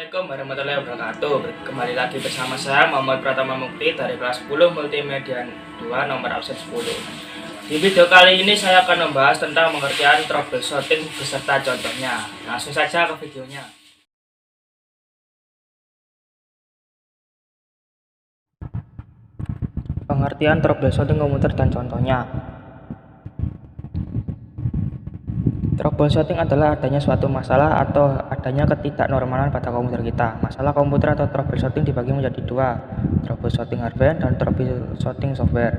Assalamualaikum warahmatullahi wabarakatuh. Kembali lagi bersama saya Muhammad Pratama Mukti dari kelas 10 Multimedia 2 nomor absen 10. Di video kali ini saya akan membahas tentang pengertian troubleshooting beserta contohnya. Langsung saja ke videonya. Pengertian troubleshooting komputer dan contohnya. Troubleshooting adalah adanya suatu masalah atau adanya ketidaknormalan pada komputer kita. Masalah komputer atau troubleshooting dibagi menjadi dua, troubleshooting hardware dan troubleshooting software.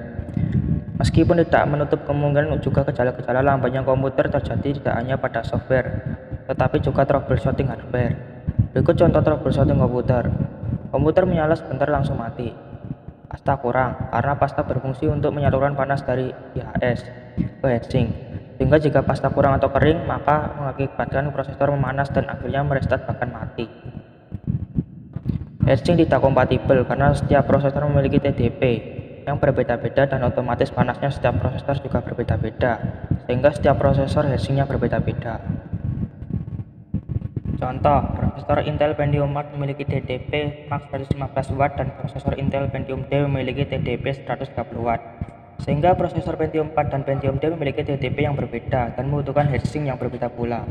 Meskipun tidak menutup kemungkinan juga gejala-gejala lambatnya komputer terjadi tidak hanya pada software, tetapi juga troubleshooting hardware. Berikut contoh troubleshooting komputer. Komputer menyala sebentar langsung mati. Pasta kurang, karena pasta berfungsi untuk menyalurkan panas dari IHS ke heatsink. Sehingga jika pasta kurang atau kering, maka mengakibatkan prosesor memanas dan akhirnya merestart bahkan mati. Heatsink tidak kompatibel karena setiap prosesor memiliki TDP yang berbeda-beda dan otomatis panasnya setiap prosesor juga berbeda-beda, sehingga setiap prosesor heatsinknya berbeda-beda. Contoh, prosesor Intel Pentium 4 memiliki TDP max 115 Watt dan prosesor Intel Pentium D memiliki TDP 130 Watt. Sehingga prosesor Pentium 4 dan Pentium D memiliki TDP yang berbeda dan membutuhkan heatsink yang berbeda pula.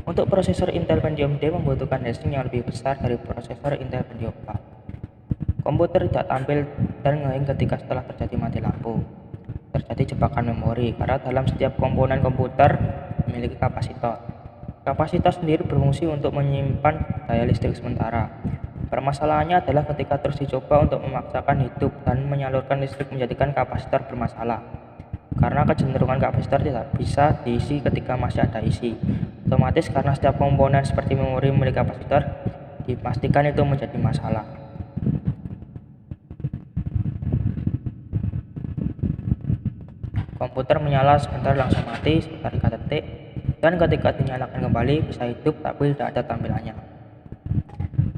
Untuk prosesor Intel Pentium D membutuhkan heatsink yang lebih besar dari prosesor Intel Pentium 4. Komputer tidak tampil dan ngeheng ketika setelah terjadi mati lampu. Terjadi jebakan memori karena dalam setiap komponen komputer memiliki kapasitor. Kapasitor sendiri berfungsi untuk menyimpan daya listrik sementara. Permasalahannya adalah ketika terus dicoba untuk memaksakan hidup dan menyalurkan listrik menjadikan kapasitor bermasalah. Karena kecenderungan kapasitor tidak bisa diisi ketika masih ada isi. Otomatis karena setiap komponen seperti memori memiliki kapasitor, dipastikan itu menjadi masalah. Komputer menyala sebentar langsung mati sekitar 3 detik, dan ketika dinyalakan kembali bisa hidup tapi tidak ada tampilannya.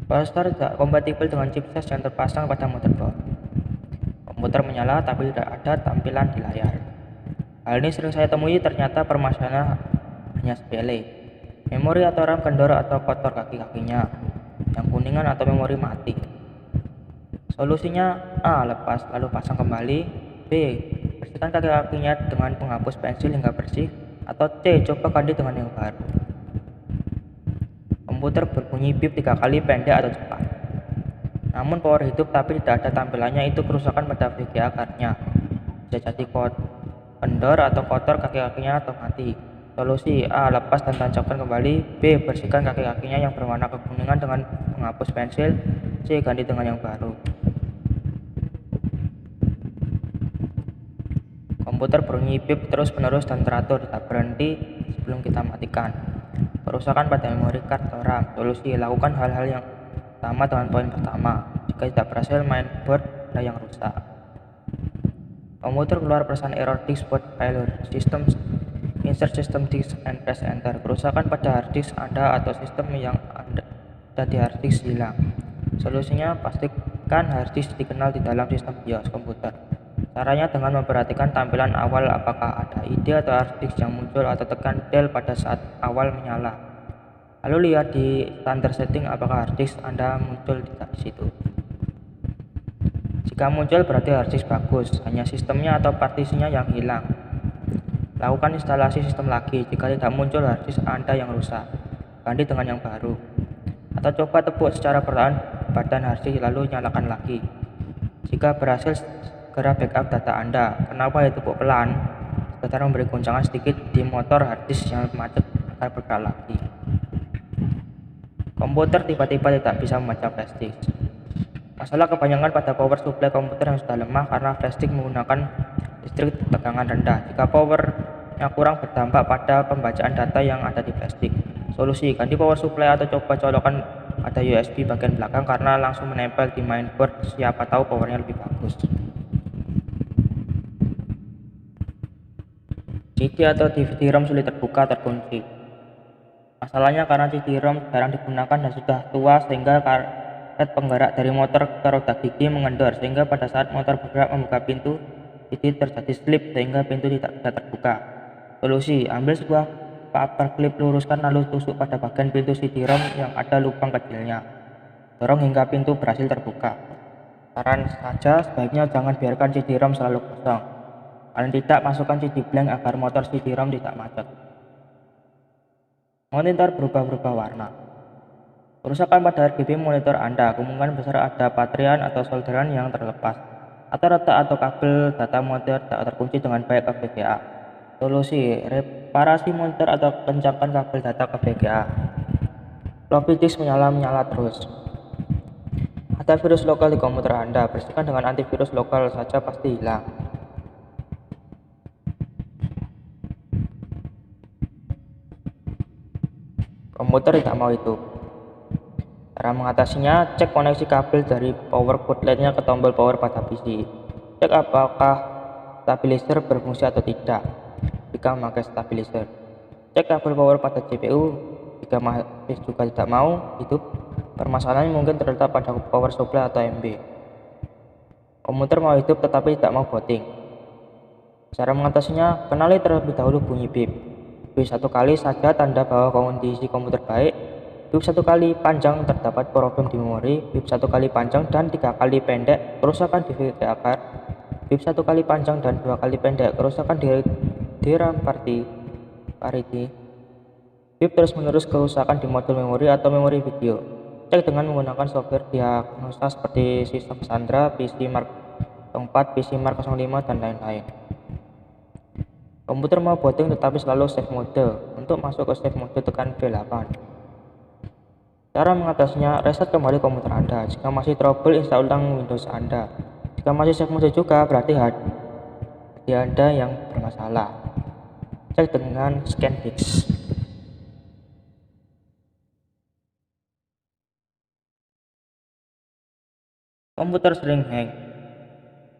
Prosesor tidak kompatibel dengan chipset yang terpasang pada motherboard. Komputer menyala tapi tidak ada tampilan di layar. Hal ini sering saya temui, ternyata permasalahannya hanya sepele. Memori atau RAM kendor atau kotor kaki-kakinya, yang kuningan atau memori mati. Solusinya A. Lepas lalu pasang kembali. B. Bersihkan kaki-kakinya dengan penghapus pensil hingga bersih. Atau C. Coba ganti dengan yang baru. Komputer berbunyi bip 3 kali pendek atau cepat. Namun power hidup tapi tidak ada tampilannya, itu kerusakan pada VGA cardnya. Bisa jadi kendor atau kotor kaki-kakinya atau mati. Solusi A. Lepas dan tancapkan kembali. B. Bersihkan kaki-kakinya yang berwarna kekuningan dengan menghapus pensil. C. Ganti dengan yang baru. Komputer berbunyi bip terus-menerus dan teratur, tidak berhenti sebelum kita matikan. Kerusakan pada memori card atau RAM. Solusi: lakukan hal-hal yang sama dengan poin pertama. Jika tidak berhasil, mainboard ada yang rusak. Komputer keluar pesan error disk boot failure. System insert system disk and press enter. Kerusakan pada hard disk Anda atau sistem yang ada di hard disk hilang. Solusinya, pastikan hard disk dikenal di dalam sistem BIOS komputer. Caranya dengan memperhatikan tampilan awal, apakah ada ide atau hard disk yang muncul, atau tekan del pada saat awal menyala. Lalu lihat di standar setting apakah hard disk Anda muncul di situ. Jika muncul berarti hard disk bagus, hanya sistemnya atau partisinya yang hilang. Lakukan instalasi sistem lagi. Jika tidak muncul hard disk Anda yang rusak, ganti dengan yang baru. Atau coba tepuk secara perlahan badan hard disk lalu nyalakan lagi. Jika berhasil, segera backup data Anda. Kenapa ditepuk pelan? Sekedar memberi goncangan sedikit di motor hard disk yang macet agar bergerak lagi. Komputer tiba-tiba tidak bisa membaca flash disk. Masalah kebanyakan pada power supply komputer yang sudah lemah karena flash disk menggunakan listrik tegangan rendah. Jika powernya kurang, berdampak pada pembacaan data yang ada di flash disk. Solusi: ganti power supply atau coba colokan pada USB bagian belakang karena langsung menempel di mainboard, siapa tahu powernya lebih bagus. CD atau DVD-ROM sulit terbuka, terkunci. Masalahnya karena CD-ROM jarang digunakan dan sudah tua, sehingga karet penggerak dari motor ke roda gigi mengendor, sehingga pada saat motor bergerak membuka pintu, CD terjadi slip sehingga pintu tidak bisa terbuka. Solusi: ambil sebuah paper clip, luruskan lalu tusuk pada bagian pintu CD-ROM yang ada lubang kecilnya. dorong hingga pintu berhasil terbuka. Saran saja, sebaiknya jangan biarkan CD-ROM selalu kosong. Paling tidak masukkan CD blank agar motor CD-ROM tidak macet. Monitor berubah-ubah warna. Kerusakan pada RGB monitor Anda kemungkinan besar ada baterai atau solderan yang terlepas, atau retak atau kabel data monitor tak terkunci dengan baik ke VGA. Solusi: reparasi monitor atau kencangkan kabel data ke VGA. Floppy disk menyala terus. Ada virus lokal di komputer Anda, bersihkan dengan antivirus lokal saja pasti hilang. Komputer tidak mau itu. Cara mengatasinya, cek koneksi kabel dari power outlet-nya ke tombol power pada PC. Cek apakah stabilizer berfungsi atau tidak, jika memakai stabilizer. Cek kabel power pada CPU, jika masih juga tidak mau hidup. Permasalahan mungkin terletak pada power supply atau MB. Komputer mau hidup tetapi tidak mau booting. Cara mengatasinya, kenali terlebih dahulu bunyi bip. Bip satu kali saja tanda bahwa kondisi komputer baik. Bip satu kali panjang terdapat problem di memori. Bip satu kali panjang dan 3 kali pendek kerusakan di VGA card. Bip satu kali panjang dan 2 kali pendek kerusakan di DRAM parity. Bip terus menerus kerusakan di modul memori atau memori video. Cek dengan menggunakan software diagnosa seperti sistem Cassandra, PC Mark 4, PC Mark 05, dan lain-lain. Komputer mau booting tetapi selalu save mode. Untuk masuk ke save mode tekan B8. Cara mengatasinya, reset kembali komputer Anda. Jika masih trouble, install ulang Windows Anda. Jika masih save mode juga, berarti hard Anda yang bermasalah. Cek dengan ScanFix. Komputer sering hang.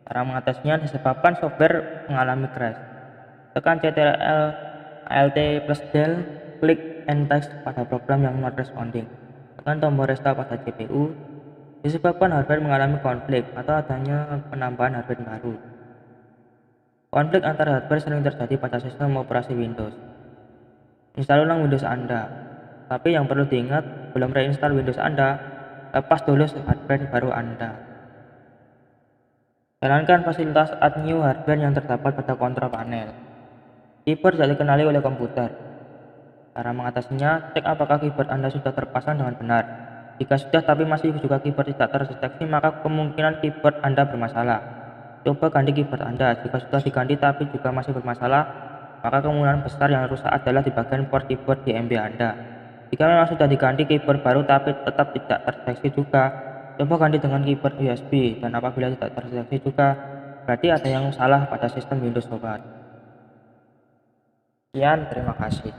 Cara mengatasinya disebabkan software mengalami crash. Tekan Ctrl Alt plus del, klik and text pada program yang not responding. Tekan tombol restart pada CPU. Disebabkan hardware mengalami konflik atau adanya penambahan hardware baru. Konflik antara hardware sering terjadi pada sistem operasi Windows. Install ulang Windows Anda. Tapi yang perlu diingat, belum reinstall Windows Anda, lepas dulu hardware baru Anda. Jalankan fasilitas add new hardware yang terdapat pada kontrol panel. Keyboard tidak dikenali oleh komputer. Cara mengatasinya, cek apakah keyboard Anda sudah terpasang dengan benar. Jika sudah tapi masih juga keyboard tidak terdeteksi, maka kemungkinan keyboard Anda bermasalah. Coba ganti keyboard Anda. Jika sudah diganti tapi juga masih bermasalah, maka kemungkinan besar yang rusak adalah di bagian port keyboard di MB Anda. Jika memang sudah diganti keyboard baru tapi tetap tidak terdeteksi juga, coba ganti dengan keyboard USB, dan apabila tidak terdeteksi juga, berarti ada yang salah pada sistem Windows sobat. Sekian, terima kasih.